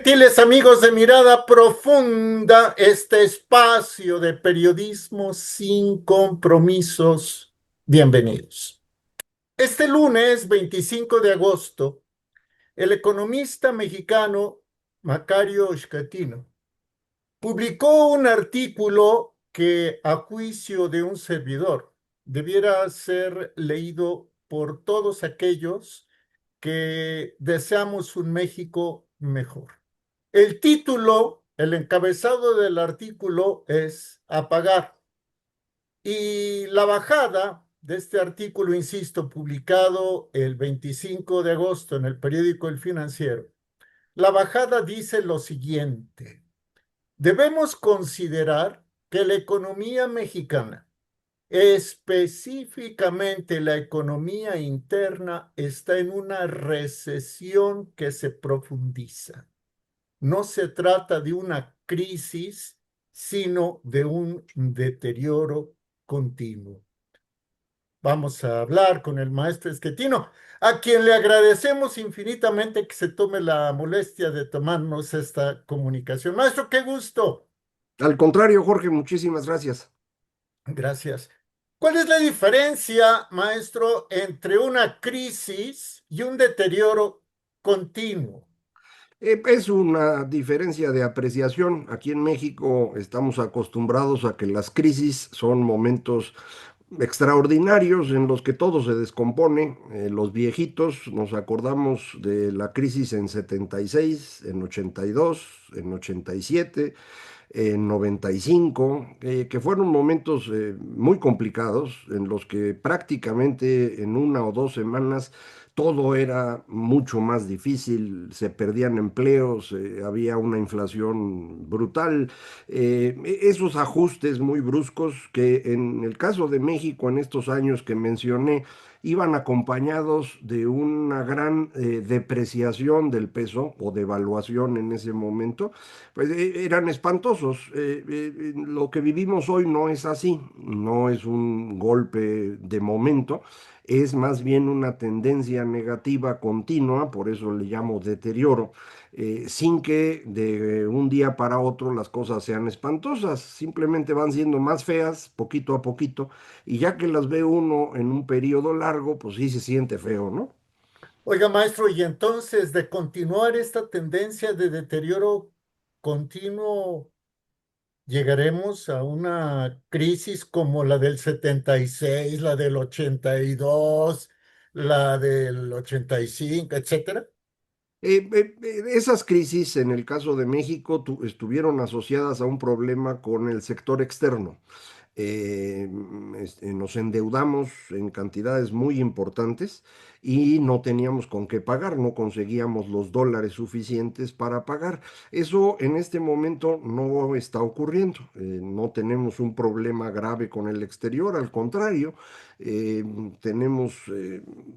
Gentiles amigos de Mirada Profunda, este espacio de periodismo sin compromisos, bienvenidos. Este lunes 25 de agosto, el economista mexicano Macario Schettino publicó un artículo que, a juicio de un servidor, debiera ser leído por todos aquellos que deseamos un México mejor. El título, el encabezado del artículo es Apagar. Y la bajada de este artículo, insisto, publicado el 25 de agosto en el periódico El Financiero, la bajada dice lo siguiente: debemos considerar que la economía mexicana, específicamente la economía interna, está en una recesión que se profundiza. No se trata de una crisis, sino de un deterioro continuo. Vamos a hablar con el maestro Schettino, a quien le agradecemos infinitamente que se tome la molestia de tomarnos esta comunicación. Maestro, qué gusto. Al contrario, Jorge, muchísimas gracias. Gracias. ¿Cuál es la diferencia, maestro, entre una crisis y un deterioro continuo? Es una diferencia de apreciación. Aquí en México estamos acostumbrados a que las crisis son momentos extraordinarios en los que todo se descompone. Los viejitos nos acordamos de la crisis en 76, en 82, en 87, en 95, que fueron momentos muy complicados en los que prácticamente en 1 o 2 semanas todo era mucho más difícil, se perdían empleos, había una inflación brutal, esos ajustes muy bruscos que en el caso de México en estos años que mencioné, iban acompañados de una gran depreciación del peso o devaluación en ese momento, pues eran espantosos. Lo que vivimos hoy no es así, no es un golpe de momento, es más bien una tendencia negativa continua, por eso le llamo deterioro, sin que de un día para otro las cosas sean espantosas, simplemente van siendo más feas poquito a poquito, y ya que las ve uno en un periodo largo, pues sí se siente feo, ¿no? Oiga, maestro, y entonces de continuar esta tendencia de deterioro continuo, llegaremos a una crisis como la del 76, la del 82, la del 85, etcétera. Esas crisis, en el caso de México, estuvieron asociadas a un problema con el sector externo. Nos endeudamos en cantidades muy importantes y no teníamos con qué pagar, no conseguíamos los dólares suficientes para pagar. Eso en este momento no está ocurriendo. No tenemos un problema grave con el exterior, al contrario, eh, tenemos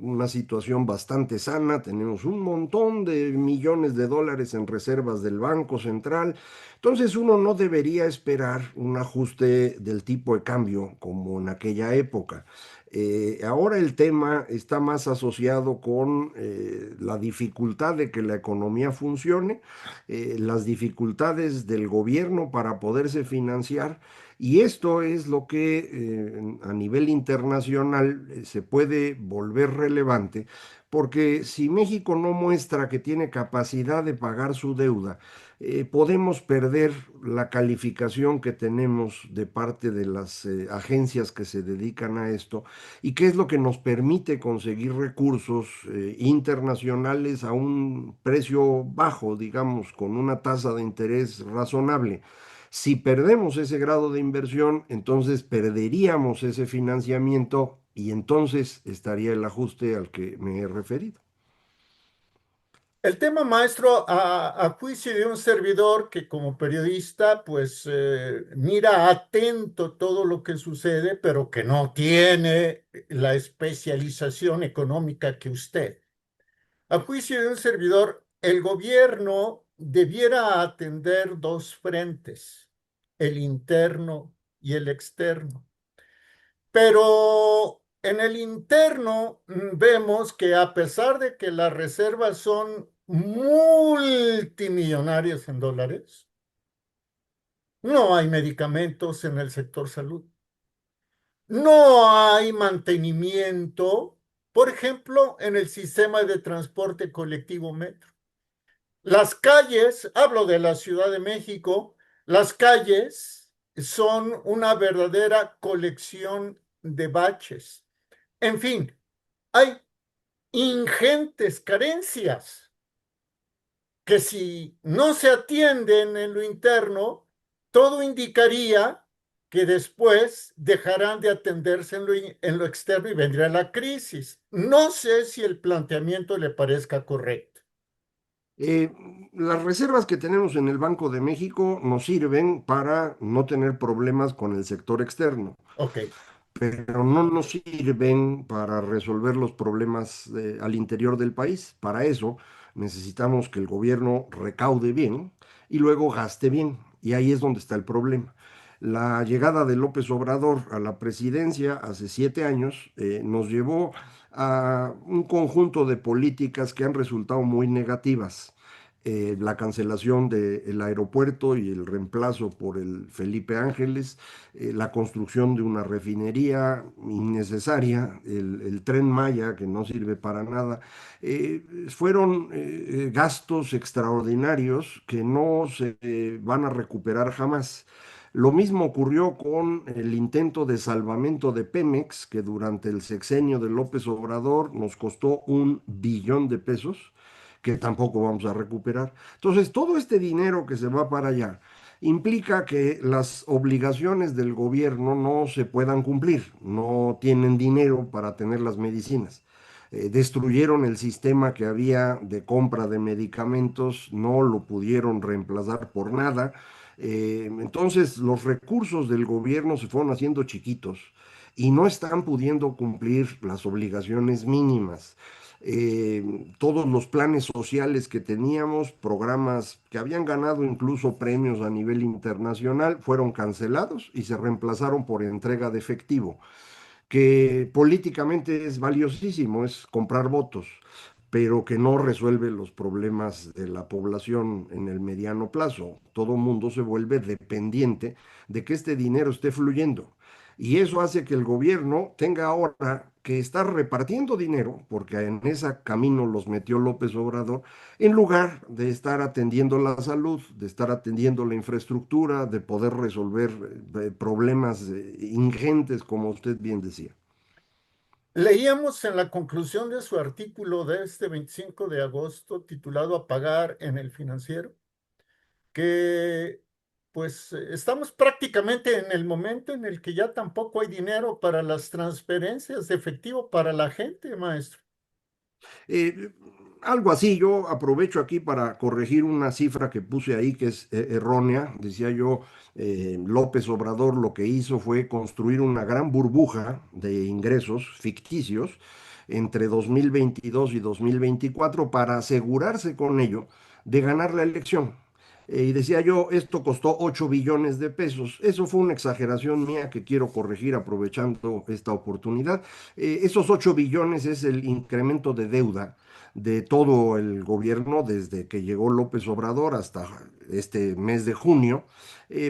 una situación bastante sana, tenemos un montón de millones de dólares en reservas del Banco Central. Entonces uno no debería esperar un ajuste del tipo de cambio como en aquella época. Ahora el tema está más asociado con la dificultad de que la economía funcione, las dificultades del gobierno para poderse financiar, y esto es lo que a nivel internacional se puede volver relevante, porque si México no muestra que tiene capacidad de pagar su deuda, podemos perder la calificación que tenemos de parte de las agencias que se dedican a esto, y que es lo que nos permite conseguir recursos internacionales a un precio bajo, digamos, con una tasa de interés razonable. Si perdemos ese grado de inversión, entonces perderíamos ese financiamiento y entonces estaría el ajuste al que me he referido. El tema, maestro, a juicio de un servidor que como periodista, pues mira atento todo lo que sucede, pero que no tiene la especialización económica que usted. A juicio de un servidor, el gobierno debiera atender dos frentes, el interno y el externo. Pero en el interno vemos que a pesar de que las reservas son multimillonarios en dólares. No hay medicamentos en el sector salud. No hay mantenimiento, por ejemplo, en el sistema de transporte colectivo metro. Las calles, hablo de la Ciudad de México, las calles son una verdadera colección de baches. En fin, hay ingentes carencias que si no se atienden en lo interno, todo indicaría que después dejarán de atenderse en lo externo y vendrá la crisis. No sé si el planteamiento le parezca correcto. Eh, las reservas que tenemos en el Banco de México nos sirven para no tener problemas con el sector externo, Ok. pero no nos sirven para resolver los problemas al interior del país. Para eso necesitamos que el gobierno recaude bien y luego gaste bien. Y ahí es donde está el problema. La llegada de López Obrador a la presidencia hace 7 años nos llevó a un conjunto de políticas que han resultado muy negativas. La cancelación del aeropuerto y el reemplazo por el Felipe Ángeles, la construcción de una refinería innecesaria, el Tren Maya que no sirve para nada, fueron gastos extraordinarios que no se van a recuperar jamás. Lo mismo ocurrió con el intento de salvamento de Pemex, que durante el sexenio de López Obrador nos costó 1 billón de pesos, que tampoco vamos a recuperar. Entonces, todo este dinero que se va para allá implica que las obligaciones del gobierno no se puedan cumplir, no tienen dinero para tener las medicinas. Destruyeron el sistema que había de compra de medicamentos, no lo pudieron reemplazar por nada. Entonces los recursos del gobierno se fueron haciendo chiquitos y no están pudiendo cumplir las obligaciones mínimas. Todos los planes sociales que teníamos, programas que habían ganado incluso premios a nivel internacional, fueron cancelados y se reemplazaron por entrega de efectivo, que políticamente es valiosísimo, es comprar votos, pero que no resuelve los problemas de la población en el mediano plazo. Todo mundo se vuelve dependiente de que este dinero esté fluyendo. Y eso hace que el gobierno tenga ahora que estar repartiendo dinero, porque en ese camino los metió López Obrador, en lugar de estar atendiendo la salud, de estar atendiendo la infraestructura, de poder resolver problemas ingentes, como usted bien decía. Leíamos en la conclusión de su artículo de este 25 de agosto, titulado Apagar en el Financiero, que pues estamos prácticamente en el momento en el que ya tampoco hay dinero para las transferencias de efectivo para la gente, maestro. Eh, Algo así, yo aprovecho aquí para corregir una cifra que puse ahí que es errónea. Decía yo, López Obrador lo que hizo fue construir una gran burbuja de ingresos ficticios entre 2022 y 2024 para asegurarse con ello de ganar la elección. Y decía yo, esto costó 8 billones de pesos. Eso fue una exageración mía que quiero corregir aprovechando esta oportunidad. Esos 8 billones es el incremento de deuda de todo el gobierno desde que llegó López Obrador hasta este mes de junio,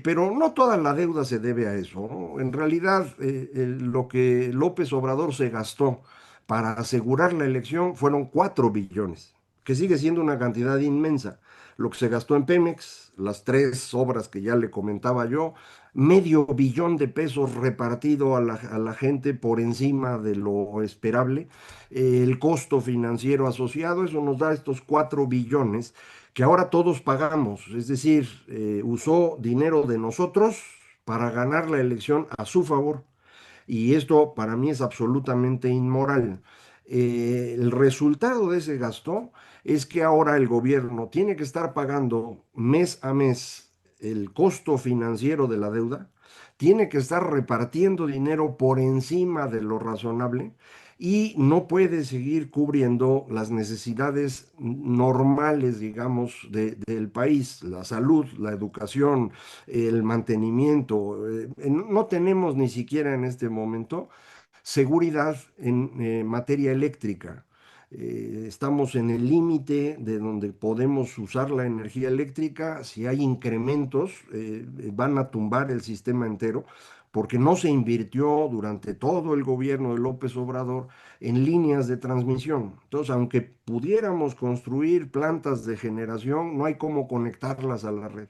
pero no toda la deuda se debe a eso, ¿no? En realidad, lo que López Obrador se gastó para asegurar la elección fueron 4 billones, que sigue siendo una cantidad inmensa. Lo que se gastó en Pemex, las 3 obras que ya le comentaba yo, $500 millones repartido a la gente por encima de lo esperable, el costo financiero asociado, eso nos da estos 4 billones que ahora todos pagamos, es decir, usó dinero de nosotros para ganar la elección a su favor. Y esto para mí es absolutamente inmoral. El resultado de ese gasto es que ahora el gobierno tiene que estar pagando mes a mes el costo financiero de la deuda, tiene que estar repartiendo dinero por encima de lo razonable y no puede seguir cubriendo las necesidades normales, digamos, del país, la salud, la educación, el mantenimiento. No tenemos ni siquiera en este momento seguridad en materia eléctrica. estamos en el límite de donde podemos usar la energía eléctrica. Si hay incrementos, van a tumbar el sistema entero, porque no se invirtió durante todo el gobierno de López Obrador en líneas de transmisión. Entonces, aunque pudiéramos construir plantas de generación, no hay cómo conectarlas a la red.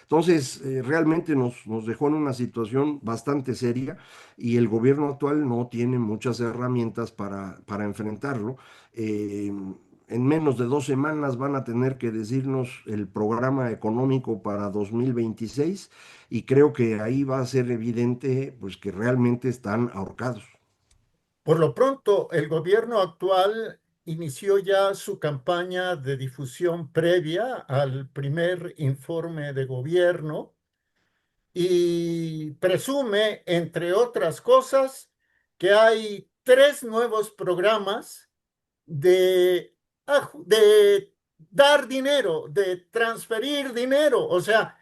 Entonces, realmente nos dejó en una situación bastante seria y el gobierno actual no tiene muchas herramientas para enfrentarlo. Eh, en menos de 2 semanas van a tener que decirnos el programa económico para 2026 y creo que ahí va a ser evidente pues que realmente están ahorcados. Por lo pronto, el gobierno actual inició ya su campaña de difusión previa al primer informe de gobierno y presume, entre otras cosas, que hay tres nuevos programas de dar dinero, de transferir dinero. O sea,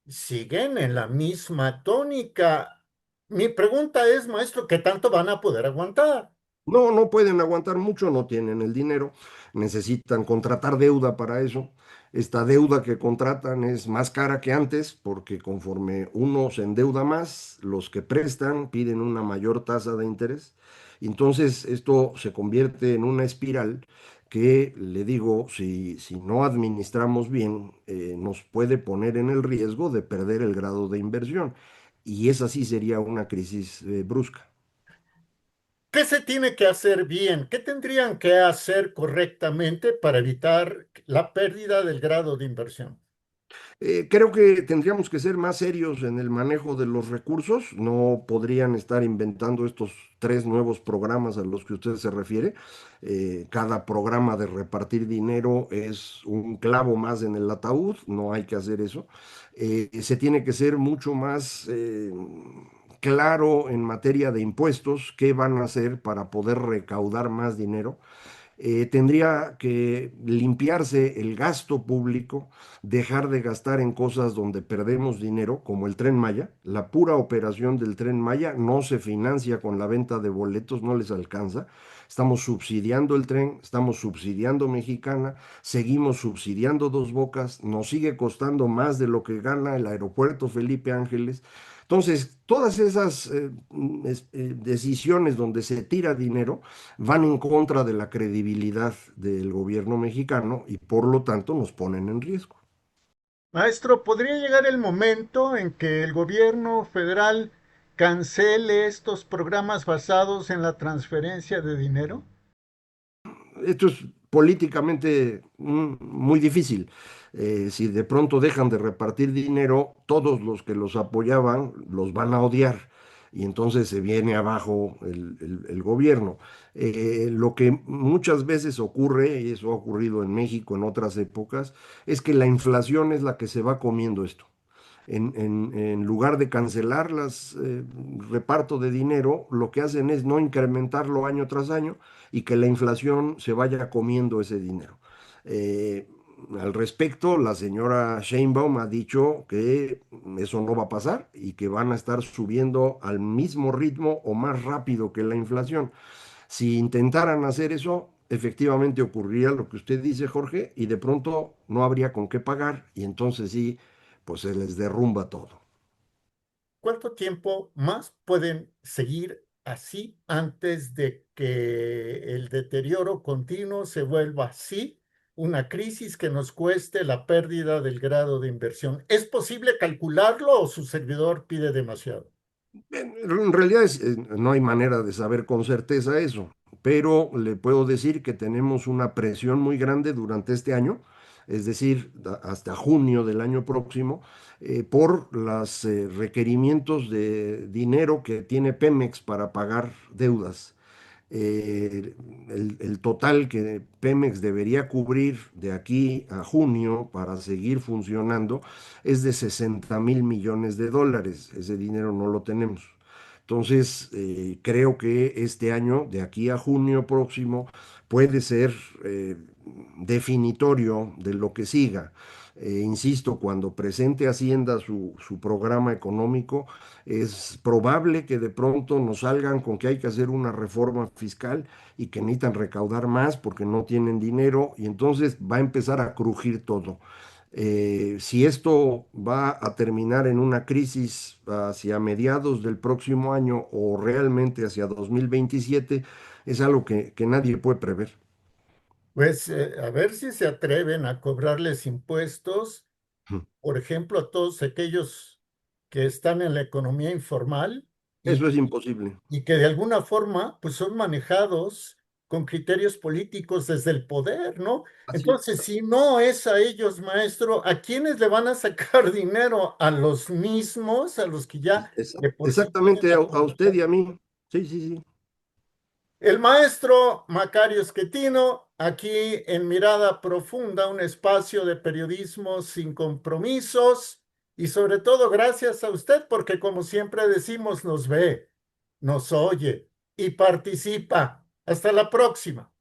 siguen en la misma tónica. Mi pregunta es, maestro, ¿qué tanto van a poder aguantar? No, no pueden aguantar mucho, no tienen el dinero, necesitan contratar deuda para eso. Esta deuda que contratan es más cara que antes porque conforme uno se endeuda más, los que prestan piden una mayor tasa de interés. Entonces esto se convierte en una espiral que, le digo, si no administramos bien, nos puede poner en el riesgo de perder el grado de inversión. Y esa sí sería una crisis brusca. ¿Qué se tiene que hacer bien? ¿Qué tendrían que hacer correctamente para evitar la pérdida del grado de inversión? Creo que tendríamos que ser más serios en el manejo de los recursos. No podrían estar inventando estos tres nuevos programas a los que usted se refiere. Cada programa de repartir dinero es un clavo más en el ataúd. No hay que hacer eso. Se tiene que ser mucho más claro en materia de impuestos, qué van a hacer para poder recaudar más dinero. Tendría que limpiarse el gasto público, dejar de gastar en cosas donde perdemos dinero, como el Tren Maya. La pura operación del Tren Maya no se financia con la venta de boletos, no les alcanza. Estamos subsidiando el tren, estamos subsidiando Mexicana, seguimos subsidiando Dos Bocas, nos sigue costando más de lo que gana el aeropuerto Felipe Ángeles. Entonces, todas esas decisiones donde se tira dinero, van en contra de la credibilidad del gobierno mexicano y por lo tanto nos ponen en riesgo. Maestro, ¿podría llegar el momento en que el gobierno federal cancele estos programas basados en la transferencia de dinero? Esto es políticamente muy difícil. Si de pronto dejan de repartir dinero, todos los que los apoyaban los van a odiar y entonces se viene abajo el gobierno. Lo que muchas veces ocurre, y eso ha ocurrido en México en otras épocas, es que la inflación es la que se va comiendo esto. En lugar de cancelar las reparto de dinero, lo que hacen es no incrementarlo año tras año y que la inflación se vaya comiendo ese dinero. Eh, Al respecto, la señora Sheinbaum ha dicho que eso no va a pasar y que van a estar subiendo al mismo ritmo o más rápido que la inflación. Si intentaran hacer eso, efectivamente ocurriría lo que usted dice, Jorge, y de pronto no habría con qué pagar y entonces sí, pues se les derrumba todo. ¿Cuánto tiempo más pueden seguir así antes de que el deterioro continuo se vuelva así, una crisis que nos cueste la pérdida del grado de inversión? ¿Es posible calcularlo o su servidor pide demasiado? En realidad no hay manera de saber con certeza eso, pero le puedo decir que tenemos una presión muy grande durante este año, es decir, hasta junio del año próximo, por los requerimientos de dinero que tiene Pemex para pagar deudas. El total que Pemex debería cubrir de aquí a junio para seguir funcionando es de 60.000 millones de dólares. Ese dinero no lo tenemos. Entonces, creo que este año, de aquí a junio próximo, puede ser definitorio de lo que siga. Insisto, cuando presente Hacienda su programa económico, es probable que de pronto nos salgan con que hay que hacer una reforma fiscal y que necesitan recaudar más porque no tienen dinero y entonces va a empezar a crujir todo. Si esto va a terminar en una crisis hacia mediados del próximo año o realmente hacia 2027, es algo que nadie puede prever. Pues a ver si se atreven a cobrarles impuestos, por ejemplo, a todos aquellos que están en la economía informal y, Eso es imposible. y que de alguna forma pues son manejados con criterios políticos desde el poder, ¿no? Así Entonces, si no es a ellos, maestro, ¿a quiénes le van a sacar dinero? ¿A los mismos, a los que ya de por sí tienen exactamente la a usted y competencia? a mí. Sí, sí, sí. El maestro Macario Schettino, aquí en Mirada Profunda, un espacio de periodismo sin compromisos y sobre todo gracias a usted porque como siempre decimos, nos ve, nos oye y participa. Hasta la próxima.